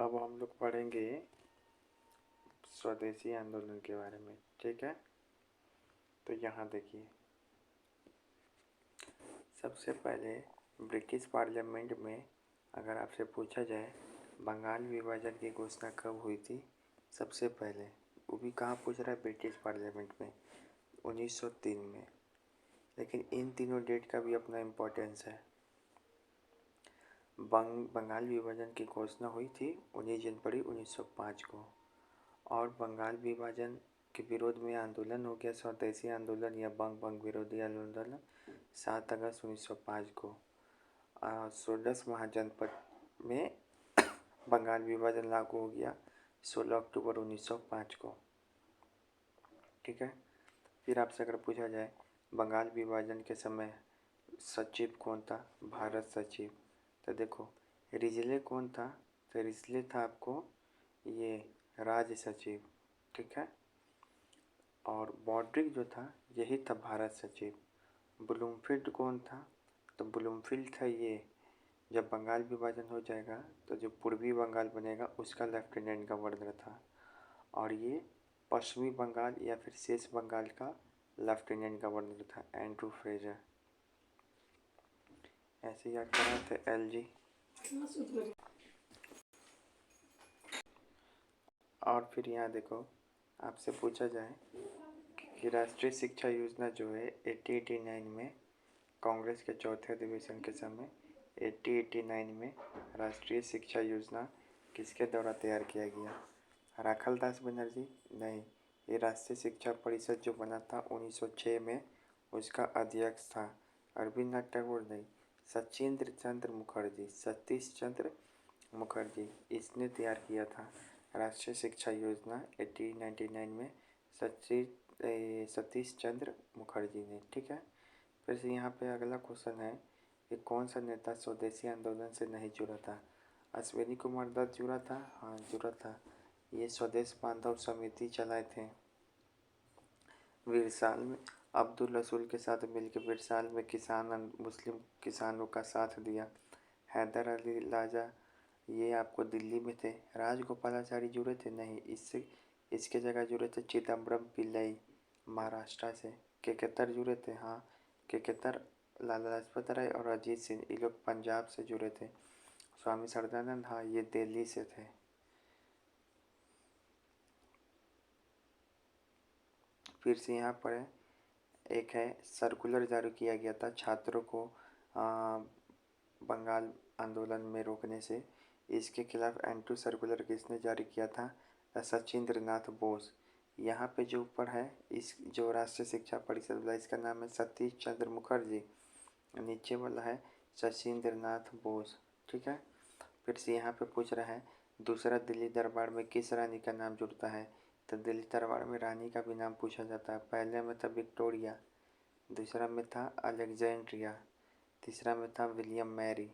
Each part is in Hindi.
अब हम लोग पढ़ेंगे स्वदेशी आंदोलन के बारे में। ठीक है, तो यहाँ देखिए, सबसे पहले ब्रिटिश पार्लियामेंट में अगर आपसे पूछा जाए बंगाल विभाजन की घोषणा कब हुई थी, सबसे पहले, वो भी कहाँ पूछ रहा है, ब्रिटिश पार्लियामेंट में 1903 में। लेकिन इन तीनों डेट का भी अपना इम्पोर्टेंस है। बंगाल विभाजन की घोषणा हुई थी 19 जनवरी 1905 को, और बंगाल विभाजन के विरोध में आंदोलन हो गया, स्वदेशी आंदोलन या बंग विरोधी आंदोलन, 7 अगस्त 1905 को। षोडश महाजनपद में बंगाल विभाजन लागू हो गया 16 अक्टूबर 1905 को। ठीक है, फिर आपसे अगर पूछा जाए बंगाल विभाजन के समय सचिव कौन था, भारत सचिव, तो देखो रिजले कौन था, तो रिजले था आपको ये राज्य सचिव। ठीक है, और बॉड्रिक जो था यही था भारत सचिव। ब्लूमफील्ड कौन था, तो ब्लूमफील्ड था ये, जब बंगाल विभाजन हो जाएगा तो जो पूर्वी बंगाल बनेगा उसका लेफ्टिनेंट गवर्नर था, और ये पश्चिमी बंगाल या फिर शेष बंगाल का लेफ्टिनेंट गवर्नर था, एंड्रू फ्रेजर। ऐसे याद करा थे LG। और फिर यहाँ देखो, आपसे पूछा जाए कि राष्ट्रीय शिक्षा योजना जो है 1889 में कांग्रेस के चौथे अधिवेशन के समय 1889 में राष्ट्रीय शिक्षा योजना किसके द्वारा तैयार किया गया, राखल दास बनर्जी? नहीं, ये राष्ट्रीय शिक्षा परिषद जो बना था 1906 में, उसका अध्यक्ष था रविन्द्रनाथ टैगोर? नहीं, सचिंद्र चंद्र मुखर्जी, सतीश चंद्र मुखर्जी, इसने तैयार किया था राष्ट्रीय शिक्षा योजना 1899 में, सतीश चंद्र मुखर्जी ने। ठीक है, फिर से यहाँ पे अगला क्वेश्चन है कि कौन सा नेता स्वदेशी आंदोलन से नहीं जुड़ा था, अश्विनी कुमार दत्त जुड़ा था? हाँ, जुड़ा था। ये स्वदेश बांधव समिति चलाए थे। विरसाल में अब्दुल रसूल के साथ मिलकर विरसाल में मुस्लिम किसानों का साथ दिया। हैदर अली लाजा ये आपको दिल्ली में थे। राजगोपालाचारी जुड़े थे? नहीं, इसके जगह जुड़े थे चिदम्बरम पिल्लई महाराष्ट्र से। केकेतर जुड़े थे? हाँ, केकेतर लाला लाजपत राय और अजीत सिंह, ये लोग पंजाब से जुड़े थे। स्वामी सरदानंद, हाँ, ये दिल्ली से थे। फिर से यहाँ पर एक है सर्कुलर जारी किया गया था छात्रों को बंगाल आंदोलन में रोकने से, इसके खिलाफ एंटी सर्कुलर किसने जारी किया था, सचिंद्र नाथ बोस। यहाँ पे जो ऊपर है इस जो राष्ट्रीय शिक्षा परिषद वाला, इसका नाम है सतीश चंद्र मुखर्जी, नीचे वाला है सचिंद्र नाथ बोस। ठीक है, फिर से यहाँ पे पूछ रहा है दूसरा दिल्ली दरबार में किस रानी का नाम जुड़ता है, तो दिल्ली दरबार में रानी का भी नाम पूछा जाता है। पहले में था विक्टोरिया, दूसरा में था अलेक्जेंड्रिया, तीसरा में था विलियम मैरी।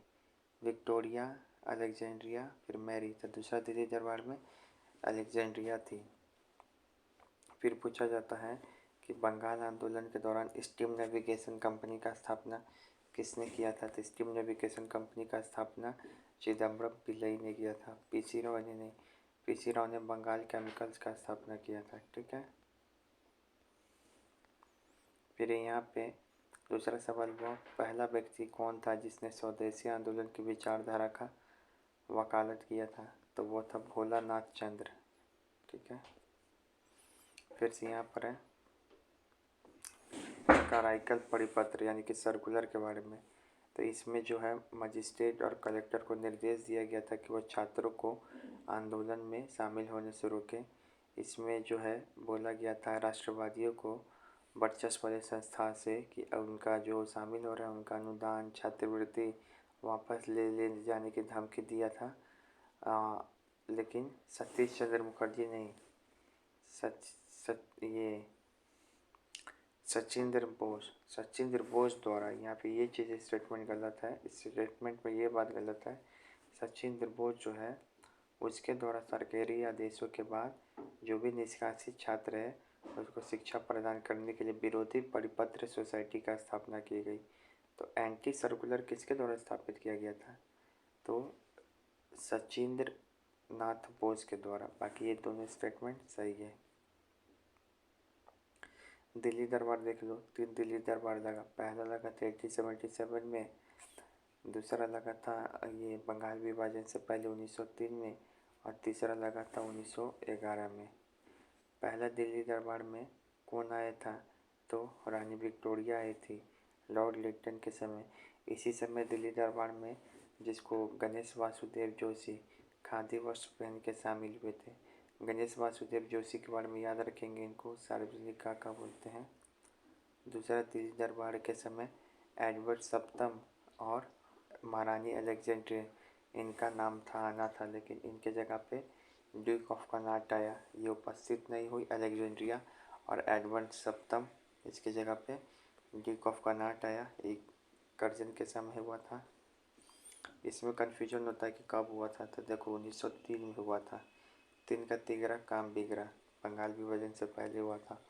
विक्टोरिया, अलेक्जेंड्रिया, फिर मैरी, तो दूसरा दिल्ली दरबार में अलेक्जेंड्रिया थी। फिर पूछा जाता है कि बंगाल आंदोलन के दौरान स्टीम नेविगेशन कंपनी का स्थापना किसने किया था, तो स्टीम नेविगेशन कंपनी का स्थापना चिदम्बरम पिल्लई ने किया था, पीसी राव ने नहीं। पीसी राव ने बंगाल केमिकल्स का स्थापना किया था। ठीक है, फिर यहाँ पे दूसरा सवाल हुआ पहला व्यक्ति कौन था जिसने स्वदेशी आंदोलन की विचारधारा का वकालत किया था, तो वो था भोला नाथ चंद्र। ठीक है, फिर से यहाँ पर है कराइकल परिपत्र यानी कि सर्कुलर के बारे में, तो इसमें जो है मजिस्ट्रेट और कलेक्टर को निर्देश दिया गया था कि वो छात्रों को आंदोलन में शामिल होने से रोकें। इसमें जो है बोला गया था राष्ट्रवादियों को वर्चस्व वाले संस्था से कि उनका जो शामिल हो रहा है उनका अनुदान छात्रवृत्ति वापस ले जाने की धमकी दिया था। लेकिन सतीश चंद्र मुखर्जी नहीं, ये सचिंद्र बोस द्वारा, यहाँ पे ये चीज़ स्टेटमेंट गलत है, इस स्टेटमेंट में ये बात गलत है। सचिंद्र बोस जो है उसके द्वारा सरकारी आदेशों के बाद जो भी निष्कासित छात्र है उसको शिक्षा प्रदान करने के लिए विरोधी परिपत्र सोसाइटी का स्थापना की गई। तो एंटी सर्कुलर किसके द्वारा स्थापित किया गया था, तो सचिंद्र नाथ बोस के द्वारा। बाकी ये दोनों स्टेटमेंट सही है। दिल्ली दरबार देख लो, 3 दिल्ली दरबार लगा। पहला लगा था 1877 में, दूसरा लगा था ये बंगाल विभाजन से पहले 1903 में, और तीसरा लगा था 1911 में। पहला दिल्ली दरबार में कौन आया था? तो रानी विक्टोरिया आई थी लॉर्ड लिटन के समय। इसी समय दिल्ली दरबार में जिसको गणेश वासुदेव जोशी खादी वस्त्र पहन के शामिल हुए थे। गणेश वासुदेव जोशी के बारे में याद रखेंगे, इनको सार्वजनिक काका बोलते हैं। दूसरा दिल्ली दरबार के समय एडवर्ड सप्तम और महारानी अलेक्जेंड्रिया, इनका नाम था आना था, लेकिन इनके जगह पे ड्यूक ऑफ कनाट आया। ये उपस्थित नहीं हुई अलेक्जेंड्रिया, और एडवर्ड सप्तम इसकी जगह पे ड्यूक ऑफ कनाट आया। एक कर्जन के समय हुआ था। इसमें कन्फ्यूजन होता है कि कब हुआ था, तो देखो 1903 में हुआ था। 3 का तिगरा काम बिगड़ा, बंगाल विभाजन से पहले हुआ था,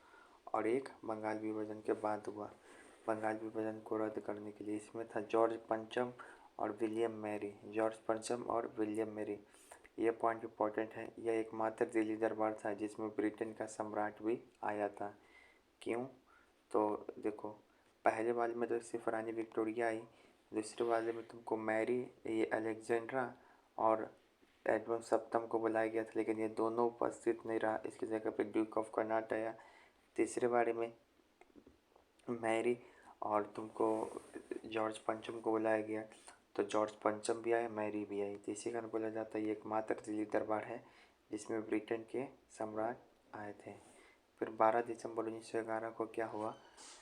और एक बंगाल विभाजन के बाद हुआ। बंगाल विभाजन को रद्द करने के लिए इसमें था जॉर्ज पंचम और विलियम मैरी। जॉर्ज पंचम और विलियम मैरी, ये पॉइंट इम्पोर्टेंट है। यह एकमात्र दिल्ली दरबार था जिसमें ब्रिटेन का सम्राट भी आया था। क्यों? तो देखो, पहले वाले में तो सिर्फ रानी विक्टोरिया आई, दूसरे वाले में तुमको मैरी, ये अलेक्जेंड्रा और एडवर्ड सप्तम को बुलाया गया था, लेकिन ये दोनों उपस्थित नहीं रहा। इसकी जगह पे ड्यूक ऑफ कर्नाट आया। तीसरे बारे में मैरी और तुमको जॉर्ज पंचम को बुलाया गया, तो जॉर्ज पंचम भी आया, मैरी भी आई। तो इसी कारण बोला जाता है ये एकमात्र दिल्ली दरबार है जिसमें ब्रिटेन के सम्राट आए थे। फिर 12 दिसंबर 1911 को क्या हुआ?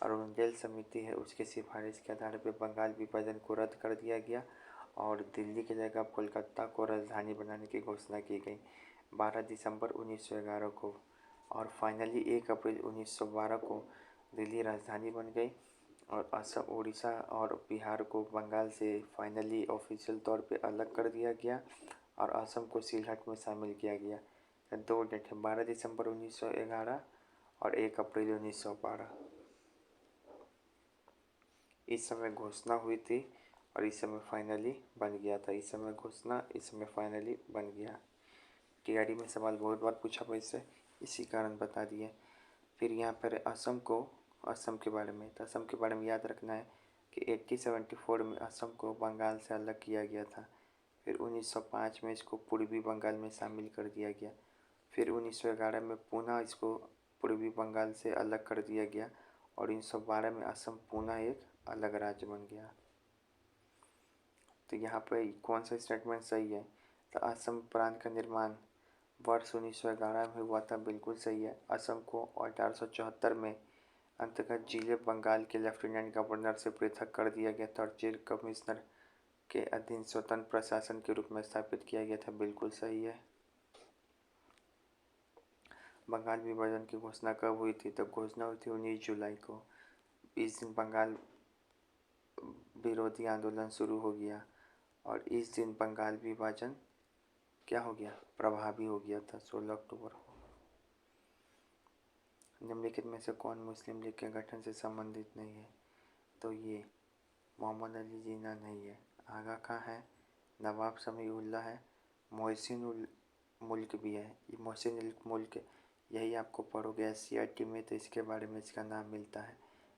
अरुणडेल समिति है, उसकी सिफारिश के आधार पर बंगाल विभाजन को रद्द कर दिया गया और दिल्ली की जगह कोलकाता को राजधानी बनाने की घोषणा की गई 12 दिसंबर 1911 को। और फाइनली 1 अप्रैल 1912 को दिल्ली राजधानी बन गई, और असम, उड़ीसा और बिहार को बंगाल से फाइनली ऑफिशियल तौर पे अलग कर दिया गया, और असम को सिलहट में शामिल किया गया। 2 डेट है, 12 दिसंबर 1911 और 1 अप्रैल 1912। इस समय घोषणा हुई थी और इस समय फाइनली बन गया था। इस समय घोषणा, इस समय फाइनली बन गया। टीआरडी में सवाल बहुत बार पूछा हुआ इससे, इसी कारण बता दिए। फिर यहाँ पर असम के बारे में, तो असम के बारे में याद रखना है कि 1874 में असम को बंगाल से अलग किया गया था। फिर 1905 में इसको पूर्वी बंगाल में शामिल कर दिया गया। फिर 1911 में पुनः इसको पूर्वी बंगाल से अलग कर दिया गया, और 1912 में असम पुनः एक अलग राज्य बन गया। तो यहाँ पर कौन सा स्टेटमेंट सही है? तो असम प्रांत का निर्माण वर्ष 1911 में हुआ था, बिल्कुल सही है। असम को 1874 में अंतर्गत जिले बंगाल के लेफ्टिनेंट गवर्नर से पृथक कर दिया गया था और चीफ कमिश्नर के अधीन स्वतंत्र प्रशासन के रूप में स्थापित किया गया था, बिल्कुल सही है। बंगाल विभाजन की घोषणा कब हुई थी? तो घोषणा हुई थी 19 जुलाई को। इस दिन बंगाल विरोधी आंदोलन शुरू हो गया, और इस दिन बंगाल विभाजन क्या हो गया? प्रभावी हो गया था 16 अक्टूबर को। निम्नलिखित में से कौन मुस्लिम लीग के गठन से संबंधित नहीं है? तो ये मोहम्मद अली जिन्ना नहीं है। आगा खां है, नवाब समीउल्लाह है, मोहसिन उल मुल्क भी है। ये मोहसिन उल मुल्क, यही आपको पढ़ोगे SCRT में, तो इसके बारे में इसका नाम मिलता है।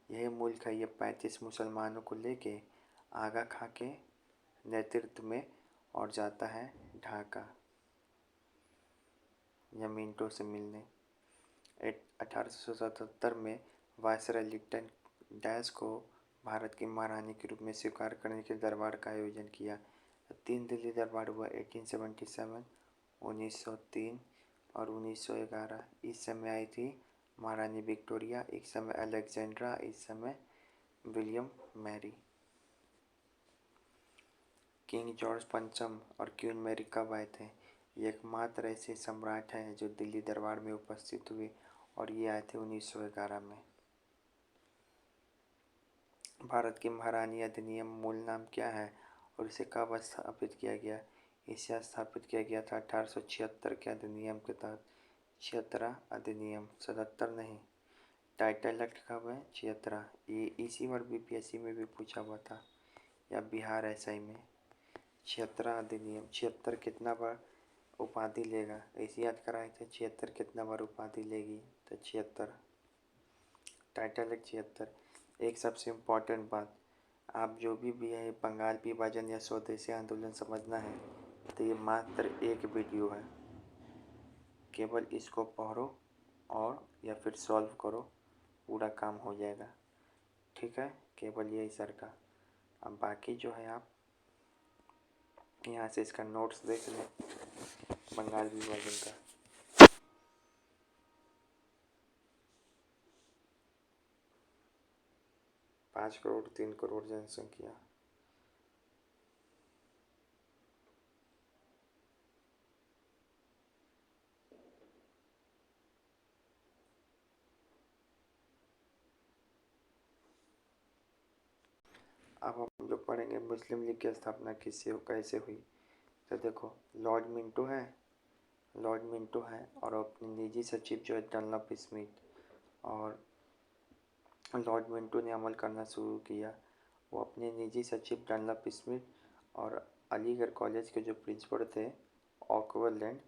यही मुल्क है, ये 35 मुसलमानों को लेके आगा खां के नेतृत्व में और जाता है ढाका या मिंटो से मिलने। 1877 में वायसराय लिटन डैश को भारत की महारानी के रूप में स्वीकार करने के दरबार का आयोजन किया। 3 दिल्ली दरबार हुआ 1877, 1903 और 1911। इस समय आई थी महारानी विक्टोरिया, एक समय अलेक्जेंड्रा, इस समय विलियम मैरी। किंग जॉर्ज पंचम और क्वीन मैरी कब आए थे? ये एकमात्र ऐसे सम्राट हैं जो दिल्ली दरबार में उपस्थित हुए, और ये आए थे 1911 में। भारत की महारानी अधिनियम मूल नाम क्या है और इसे कब स्थापित किया गया? इसे स्थापित किया गया था 1876 के अधिनियम के तहत। 76 अधिनियम, 77 नहीं। टाइटल एक्ट कब है? 76। ये इसी बार BPSC में भी पूछा हुआ था, या बिहार SI में। 76 अधिनियम, 76 कितना बार उपाधि लेगा, ऐसे याद कराए थे। 76 कितना बार उपाधि लेगी, तो 76, टाइटल है 76। एक सबसे इम्पोर्टेंट बात, आप जो भी है बंगाल विभाजन या स्वदेशी आंदोलन समझना है तो ये मात्र एक वीडियो है, केवल इसको पढ़ो और या फिर सॉल्व करो, पूरा काम हो जाएगा। ठीक है, केवल यही सर का। अब बाकी जो है आप यहाँ से इसका नोट्स देख लें बंगाल विभाजन का। 5 करोड़ 3 करोड़ जनसंख्या, अब हम लोग पढ़ेंगे मुस्लिम लीग की स्थापना किससे कैसे हुई। तो देखो, लॉर्ड मिंटो है, और अपने निजी सचिव जो है डनलप स्मिथ, और लॉर्ड मिंटो ने अमल करना शुरू किया। वो अपने निजी सचिव डनलप स्मिथ और अलीगढ़ कॉलेज के जो प्रिंसिपल थे ऑकवलैंड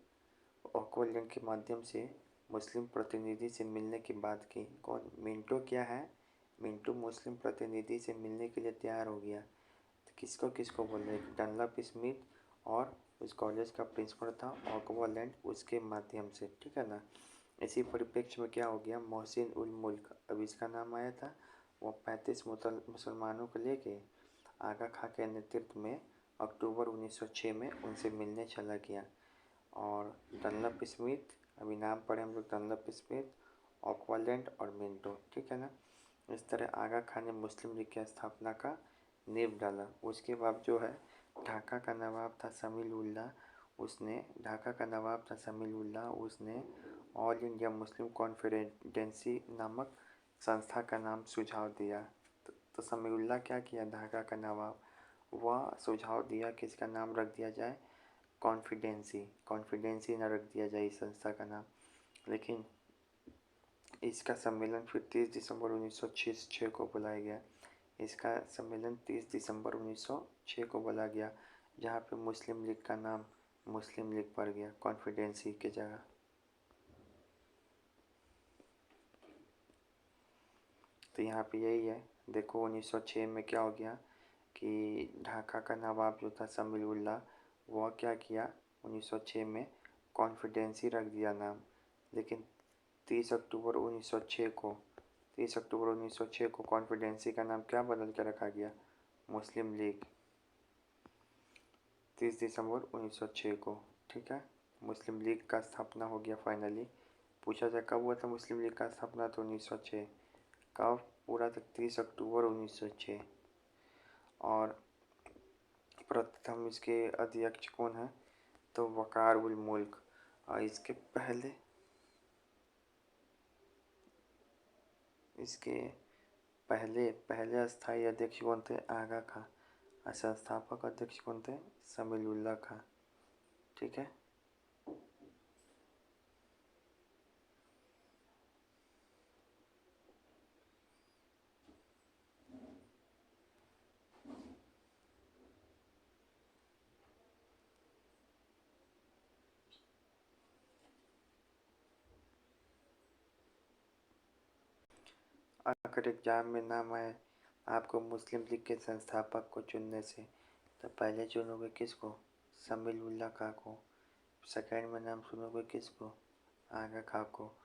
के माध्यम से मुस्लिम प्रतिनिधि से मिलने की बात की। कौन? मिंटो क्या है, मिंटो मुस्लिम प्रतिनिधि से मिलने के लिए तैयार हो गया। तो किसको किसको बोल रहे? डनलप स्मिथ और उस कॉलेज का प्रिंसिपल था ऑकवलैंड, उसके माध्यम से। ठीक है ना। इसी परिप्रेक्ष्य में क्या हो गया, मोहसिन उल मुल्क, अब इसका नाम आया था, वो 35 मुसलमानों को लेके आगा खां के नेतृत्व में अक्टूबर 1906 में उनसे मिलने चला गया। और डनलप स्मिथ, अभी नाम पढ़े हम लोग, डनलप स्मिथ, ऑकलैंड और मिंटो। ठीक है ना। इस तरह आगा खान ने मुस्लिम लीग की स्थापना का नींव डाला। उसके बाद जो है ढाका का नवाब था समील उल्लाह, उसने ऑल इंडिया मुस्लिम कॉन्फ्रेंडेंसी नामक संस्था का नाम सुझाव दिया। तो समीउल्लाह क्या किया, ढाका का नवाब, वह सुझाव दिया कि इसका नाम रख दिया जाए कॉन्फिडेंसी ना रख दिया जाए इस संस्था का नाम। लेकिन इसका सम्मेलन फिर 30 दिसंबर 1906 को बुलाया गया। इसका सम्मेलन 30 दिसंबर 1906 को बुलाया गया, जहाँ पे मुस्लिम लीग का नाम मुस्लिम लीग पड़ गया कॉन्फिडेंसी की जगह। तो यहाँ पे यही है, देखो 1906 में क्या हो गया कि ढाका का नवाब जो था समील उल्लाह, वह क्या किया 1906 में कॉन्फिडेंसी रख दिया नाम। लेकिन 30 अक्टूबर 1906 को कॉन्फिडेंसी का नाम क्या बदल के रखा गया, मुस्लिम लीग, 30 दिसंबर 1906 को। ठीक है, मुस्लिम लीग का स्थापना हो गया फाइनली। पूछा जाए कब हुआ था मुस्लिम लीग का स्थापना, तो 1906। कब? पूरा था 30 अक्टूबर 1906। और प्रथम इसके अध्यक्ष कौन है, तो वकार उल मुल्क। और इसके पहले अस्थायी अध्यक्ष कौन थे, आगा खां। और संस्थापक अध्यक्ष कौन थे, समील उल्लाह खां। ठीक है। अगर एग्जाम में नाम आए आपको मुस्लिम लीग के संस्थापक को चुनने से, तो पहले चुनोगे किसको, समील उल्लाह खां को। सेकंड में नाम सुनोगे किसको, आगा खां को।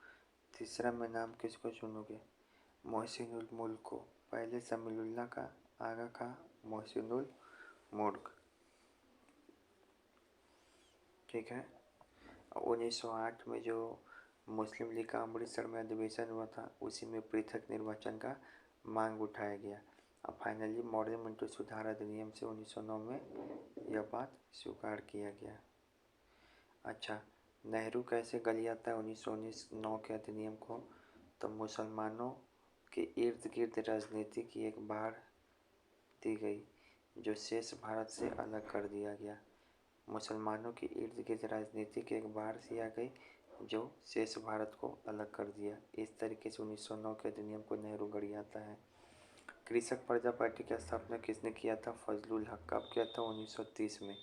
तीसरा में नाम किसको चुनोगे, मोहसिन उल मुल्क को। पहले समील उल्लाह खां, आगा खां, मोहसिन उल मुल्क। ठीक है। 1908 में जो मुस्लिम लीग का अमृतसर में अधिवेशन हुआ था, उसी में पृथक निर्वाचन का मांग उठाया गया। अब फाइनली मॉडल मिंटो सुधार अधिनियम से 1909 में यह बात स्वीकार किया गया। अच्छा, नेहरू कैसे गलियाता है 1909 के अधिनियम को, तो मुसलमानों के इर्द गिर्द राजनीति की एक बाढ़ दी गई, जो शेष भारत से अलग कर दिया गया। मुसलमानों के इर्द गिर्द राजनीति की एक बाढ़ सी आ गई, जो शेष भारत को अलग कर दिया। इस तरीके से 1909 के अधिनियम को नेहरू गड़ियाता है। कृषक प्रजा पार्टी की स्थापना किसने किया था, फजलुल हक। कब किया था, 1930 में।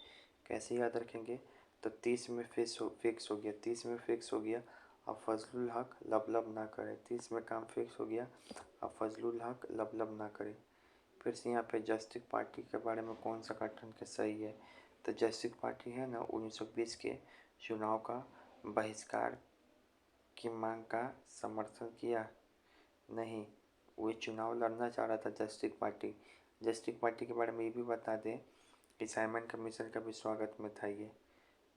कैसे याद रखेंगे, तो 30 में फिक्स हो गया, 30 में फिक्स हो गया। अब फजलुल हक लब लब ना करे, 30 में काम फिक्स हो गया। अब फजलुल हक लब लब ना करे। फिर से यहाँ पे जस्टिस पार्टी के बारे में कौन सा गठन के सही है, तो जस्टिस पार्टी है ना 1920 के चुनाव का बहिष्कार की मांग का समर्थन किया नहीं, वो चुनाव लड़ना चाह रहा था जस्टिस पार्टी। जस्टिस पार्टी के बारे में ये भी बता दें कि साइमन कमीशन का भी स्वागत में था ये।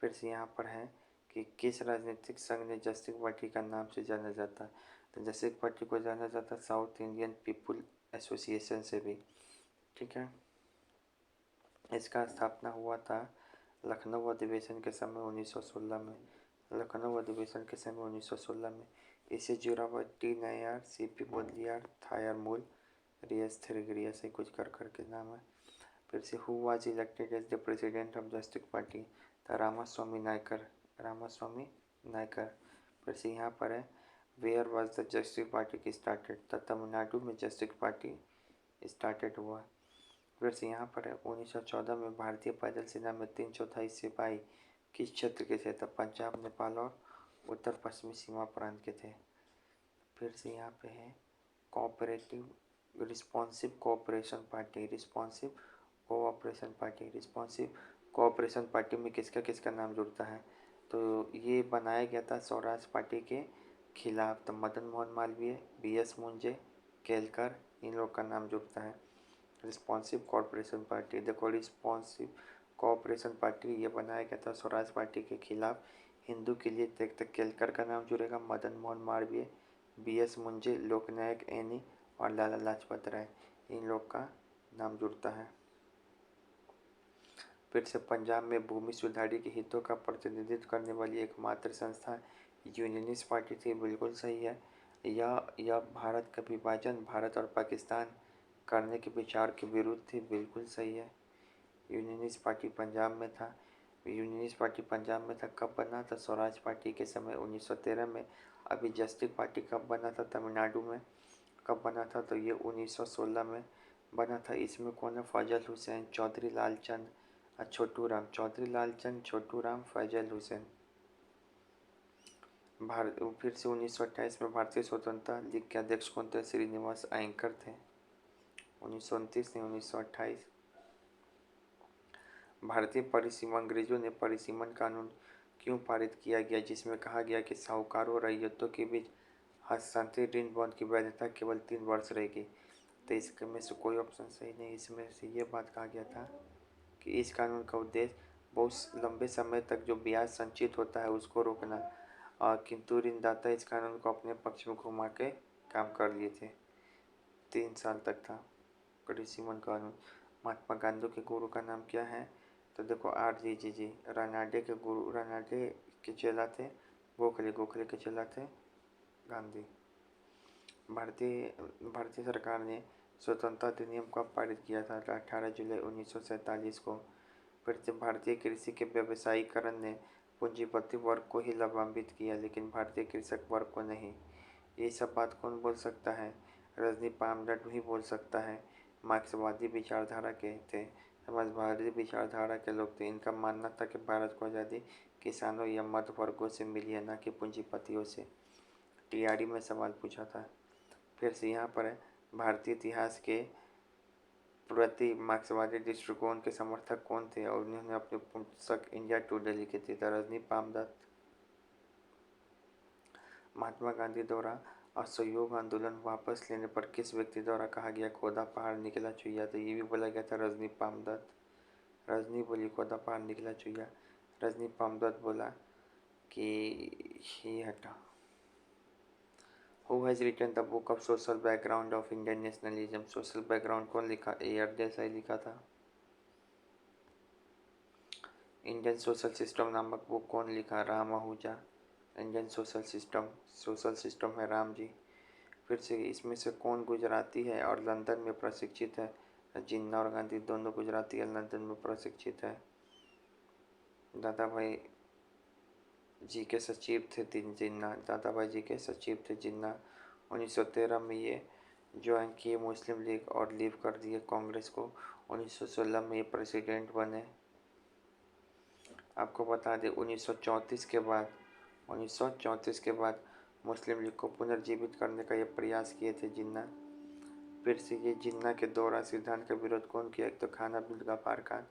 फिर से यहाँ पर है कि किस राजनीतिक संघ ने जस्टिस पार्टी का नाम से जाना जाता है, तो जस्टिस पार्टी को जाना जाता साउथ इंडियन पीपुल एसोसिएशन से भी। ठीक है, इसका स्थापना हुआ था लखनऊ अधिवेशन के समय 1916 में। लखनऊ अधिवेशन के समय 1916 में इसे जोरावर्ती नायर, सीपी मुदलियार, थायर मूल, रियस थिरगिरी ऐसे कुछ कर के नाम है। फिर से who was elected as the president of justice party, था रामास्वामी नायकर, रामास्वामी नायकर। फिर से यहाँ पर है where was the justice party की स्टार्टेड, था तमिलनाडु में जस्टिस पार्टी स्टार्टेड हुआ। फिर से यहाँ पर है 1914 में भारतीय पैदल सेना में 3/4 सिपाही किस क्षेत्र के थे, तब पंजाब, नेपाल और उत्तर पश्चिमी सीमा प्रांत के थे। फिर से यहाँ पे है cooperative responsive cooperation party, responsive cooperation party, responsive cooperation party में किसका किसका नाम जुड़ता है, तो ये बनाया गया था स्वराज पार्टी के खिलाफ, तो मदन मोहन मालवीय, बीएस मुंजे, केलकर, इन लोग का नाम जुड़ता है। रिस्पॉन्सिव कॉरपोरेशन पार्टी, देखो रिस्पॉन्सिव कोऑपरेशन पार्टी ये बनाया गया था स्वराज पार्टी के खिलाफ। हिंदू के लिए देखते केलकर का नाम जुड़ेगा, मदन मोहन मालवीय, बीएस मुंजे, लोकनायक एनी और लाला लाजपत राय, इन लोग का नाम जुड़ता है। फिर से पंजाब में भूमि सुधारी के हितों का प्रतिनिधित्व करने वाली एकमात्र संस्था यूनियनिस्ट पार्टी थी, बिल्कुल सही है। यह भारत का विभाजन, भारत और पाकिस्तान करने के विचार के विरुद्ध थी, बिल्कुल सही है। यूनियनिस्ट पार्टी पंजाब में था, यूनियनिस्ट पार्टी पंजाब में था। कब बना था, स्वराज पार्टी के समय 1913 में। अभी जस्टिस पार्टी कब बना था, तमिलनाडु में। कब बना था, तो ये 1916 में बना था। इसमें कौन है, फजल हुसैन, चौधरी लालचंद, छोटू राम, चौधरी लालचंद, छोटू राम, फजल हुसैन। भारत फिर से 1928 में भारतीय स्वतंत्रता लीग के अध्यक्ष कौन थे, श्रीनिवास अयंकर थे। 1929 नहीं 1928। भारतीय परिसीमन, अंग्रेजों ने परिसीमन कानून क्यों पारित किया गया, जिसमें कहा गया कि साहूकारों और रैयतों के बीच हस्तांतरित ऋण बॉन्ड की वैधता केवल 3 वर्ष रहेगी, तो इसमें से कोई ऑप्शन सही नहीं। इसमें से ये बात कहा गया था कि इस कानून का उद्देश्य बहुत लंबे समय तक जो ब्याज संचित होता है उसको रोकना, किंतु ऋणदाता इस कानून को अपने पक्ष में घुमा के काम कर लिए थे। 3 साल तक था परिसीमन कानून। महात्मा गांधी के गुरु का नाम क्या है, तो देखो RGGG, रानाडे के गुरु, रानाडे के चेला थे गोखले, गोखले के चेला थे गांधी। भारतीय सरकार ने स्वतंत्रता अधिनियम कब पारित किया था, 18 जुलाई 1947 को। फिर से भारतीय कृषि के व्यवसायीकरण ने पूंजीपति वर्ग को ही लाभान्वित किया, लेकिन भारतीय कृषक वर्ग को नहीं। ये सब बात कौन बोल सकता है, रजनी पामडट भी बोल सकता है। मार्क्सवादी विचारधारा के थे, समाजवादी विचारधारा के लोग थे। इनका मानना था कि भारत को आज़ादी किसानों या मध्य वर्गों से मिली है, न कि पूंजीपतियों से। TRD में सवाल पूछा था। फिर से यहाँ पर है भारतीय इतिहास के प्रति मार्क्सवादी दृष्टिकोण के समर्थक कौन थे, और उन्होंने अपनी पुस्तक इंडिया टुडे लिखी थी, रजनी पामदत्त। महात्मा गांधी द्वारा असहयोग आंदोलन वापस लेने पर किस व्यक्ति द्वारा कहा गया खोदा पहाड़ निकला चुहिया, तो ये भी बोला गया था रजनी पामदत्त। रजनी बोली खोदा पहाड़ निकला चुहिया, रजनी पामदत्त बोला कि ही हटा। Who has written the book of social background of Indian nationalism, social background कौन लिखा, AR देसाई लिखा था। इंडियन सोशल सिस्टम नामक बुक कौन लिखा, Ram Ahuja. Indian social system है राम जी। फिर से इसमें से कौन गुजराती है और लंदन में प्रशिक्षित है, जिन्ना और गांधी दोनों गुजराती और लंदन में प्रशिक्षित है। दादा भाई जी के सचिव थे जिन्ना, दादा भाई जी के सचिव थे जिन्ना। 1913 में ये ज्वाइन किए मुस्लिम लीग और लीव कर दिए कांग्रेस को। 1916 में ये प्रेसिडेंट बने। आपको बता दें 1934 के बाद मुस्लिम लीग को पुनर्जीवित करने का ये प्रयास किए थे जिन्ना। फिर से ये जिन्ना के दोहरा सिद्धांत का विरोध कौन किया? एक तो खान अब्दुल गफ्फार खान,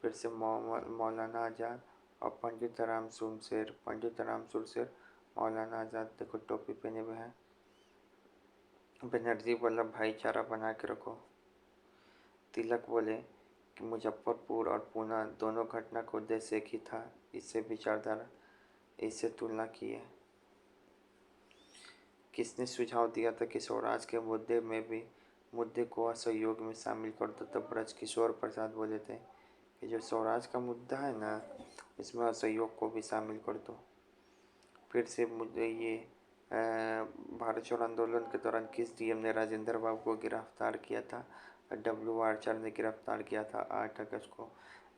फिर से मौलाना आज़ाद और पंडित राम सुरसेर। मौलाना आज़ाद देखो टोपी पहने हुए हैं। बनर्जी बोला भाईचारा बना के रखो। तिलक बोले कि मुजफ्फरपुर और पूना दोनों घटना का उद्देश्य एक ही था। इससे विचारधारा, इससे तुलना की है। किसने सुझाव दिया था कि स्वराज के मुद्दे को असहयोग में शामिल कर दो? तब ब्रजकिशोर प्रसाद बोले थे कि जो स्वराज का मुद्दा है ना, इसमें असहयोग को भी शामिल कर दो। फिर से मुद्दे ये भारत छोड़ो आंदोलन के दौरान किस डीएम ने राजेंद्र बाबू को गिरफ्तार किया था? डब्ल्यू आर्चर ने गिरफ्तार किया था 8 अगस्त को।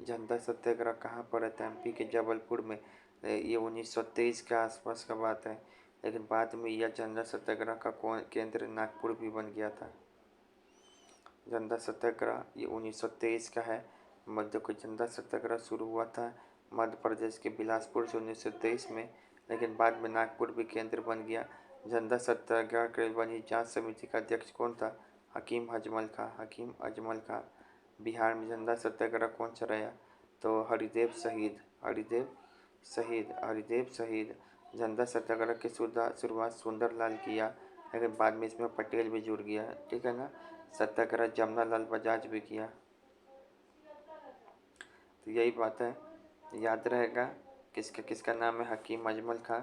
जनता सत्याग्रह कहाँ पर है? एमपी के जबलपुर में। ये 1923 के आसपास का बात है, लेकिन बाद में यह जनता सत्याग्रह का केंद्र नागपुर भी बन गया था। जनता सत्याग्रह ये 1923 का है। मध्य को जनता सत्याग्रह शुरू हुआ था मध्य प्रदेश के बिलासपुर से 1923 में, लेकिन बाद में नागपुर भी केंद्र बन गया। जनता सत्याग्रह के बनी जांच समिति का अध्यक्ष कौन था? हकीम अजमल खां। बिहार में जनता सत्याग्रह कौन चलाया? तो हरिदेव शहीद। जनता सत्याग्रह की शुरुआत सुंदरलाल किया, लेकिन बाद में इसमें पटेल भी जुड़ गया। ठीक है ना। सत्याग्रह जमनालाल बजाज भी किया। तो यही बात है, याद रहेगा। किसका नाम है? हकीम अजमल खां,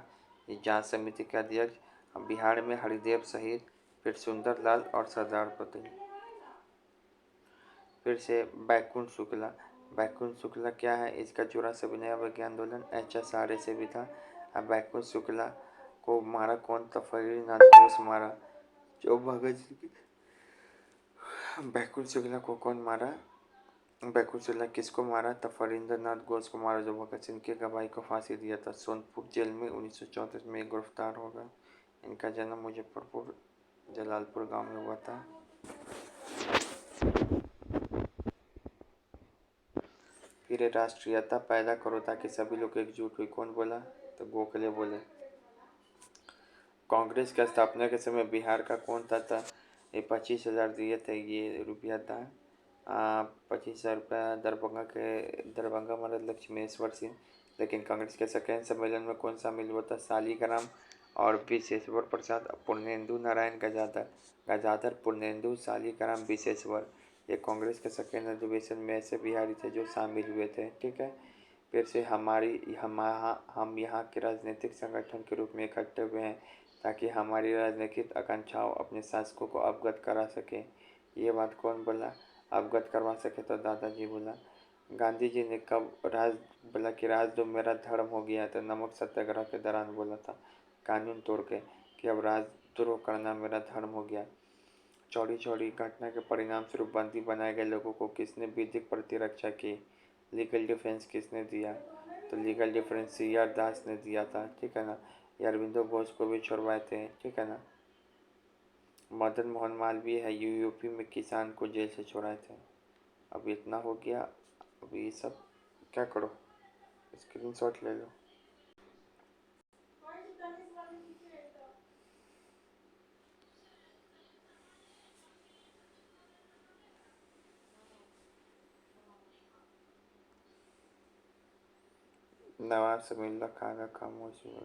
ये जांच समिति के अध्यक्ष। बिहार में हरिदेव शहीद, फिर सुंदरलाल और सरदार पटेल। फिर से बैकुंठ शुक्ला क्या है? इसका जुड़ा सभी नया वैज्ञानिक आंदोलन HSRA से भी था। अब बैकुंठ शुक्ला को मारा कौन? तफरीनाथ घोष मारा, जो भगत सिंह। बैकुंठ शुक्ला को कौन मारा? बैकुंठ शुक्ला किसको मारा? तफरींद्रनाथ घोष को मारा, जो भगत सिंह के गवाही को फांसी दिया था। सोनपुर जेल में 1934 में गिरफ्तार होगा। इनका जन्म मुजफ्फरपुर जलालपुर गांव में हुआ था। फिर राष्ट्रीयता पैदा करो ताकि सभी लोग एकजुट हुई, कौन बोला? तो गोखले बोले। कांग्रेस का स्थापना के समय बिहार का कौन था? ये 25,000 दिए थे, ये रुपया था। 25,000 रुपया दरभंगा महाराज लक्ष्मेश्वर सिंह। लेकिन कांग्रेस के सेकेंड सम्मेलन में कौन शामिल हुआ था? शालीग्राम और विशेश्वर प्रसाद, पूर्णेंदु नारायण गजाधर पूर्णेंदु शालीग्राम विशेश्वर। ये कांग्रेस के सेकेंड अधिवेशन में ऐसे बिहारी थे जो शामिल हुए थे। ठीक है। फिर से हम यहाँ के राजनीतिक संगठन के रूप में इकट्ठे हुए हैं ताकि हमारी राजनीतिक आकांक्षाओं अपने शासकों को अवगत करा सके। ये बात कौन बोला? अवगत करवा सके तो दादाजी बोला। गांधी जी ने कब बोला कि राजद्रोह मेरा धर्म हो गया? तो नमक सत्याग्रह के दौरान बोला था, कानून तोड़ के, कि अब राजद्रोह करना मेरा धर्म हो गया। चौड़ी चौड़ी घटना के परिणाम स्वरूप बंदी बनाए गए लोगों को किसने विधिक प्रतिरक्षा की? लीगल डिफेंस किसने दिया? तो लीगल डिफेंस CR दास ने दिया था। ठीक है ना। अरविंदो घोष को भी छुड़वाए थे। ठीक है ना। मदन मोहन मालवीय है, यूपी में किसान को जेल से छुड़ाए थे। अब इतना हो गया। अब ये सब क्या करो, स्क्रीनशॉट ले लो। नवाब समीउल्लाह खान का खामोशी।